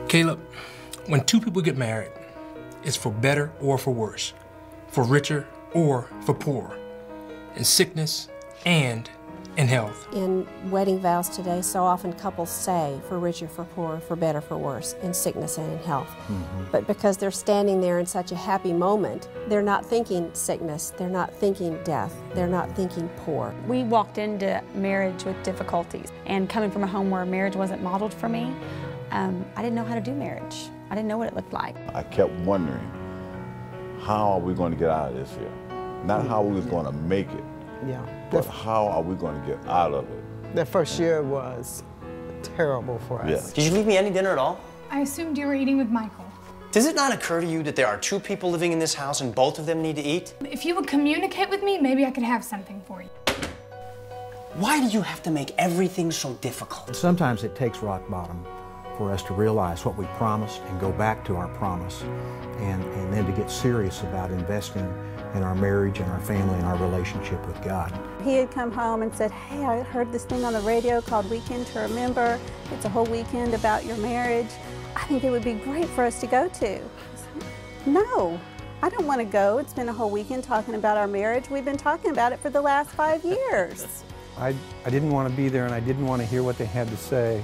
Caleb, when two people get married, it's for better or for worse, for richer or for poorer, in sickness and in health. In wedding vows today, so often couples say for richer, for poorer, for better, for worse, in sickness and in health. But because they're standing there in such a happy moment, they're not thinking sickness, they're not thinking death, they're not thinking poor. We walked into marriage with difficulties, and coming from a home where marriage wasn't modeled for me, I didn't know how to do marriage. I didn't know what it looked like. I kept wondering, how are we going to get out of this here? Not how we was going to make it, but how are we going to get out of it? The first year was terrible for us. Yeah. Did you leave me any dinner at all? I assumed you were eating with Michael. Does it not occur to you that there are two people living in this house and both of them need to eat? If you would communicate with me, maybe I could have something for you. Why do you have to make everything so difficult? Sometimes it takes rock bottom for us to realize what we promised and go back to our promise, and then to get serious about investing in our marriage and our family and our relationship with God. He had come home and said, hey, I heard this thing on the radio called Weekend to Remember. It's a whole weekend about your marriage. I think it would be great for us to go to. I said, no, I don't want to go. It's been a whole weekend talking about our marriage. We've been talking about it for the last 5 years. I didn't want to be there, and I didn't want to hear what they had to say,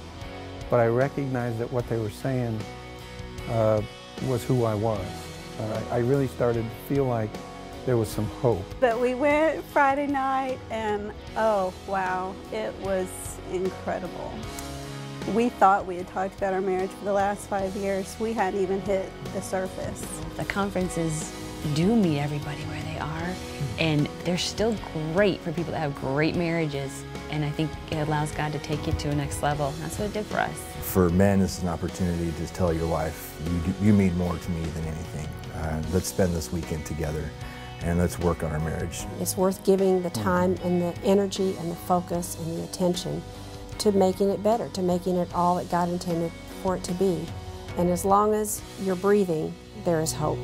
but I recognized that what they were saying was who I was. I really started to feel like there was some hope. But we went Friday night, and oh, wow, it was incredible. We thought we had talked about our marriage for the last 5 years. We hadn't even hit the surface. The conferences do meet everybody where they are, and they're still great for people that have great marriages, and I think it allows God to take you to a next level. That's what it did for us. For men, this is an opportunity to tell your wife, you mean more to me than anything. Let's spend this weekend together, and let's work on our marriage. It's worth giving the time and the energy and the focus and the attention to making it better, to making it all that God intended for it to be. And as long as you're breathing, there is hope.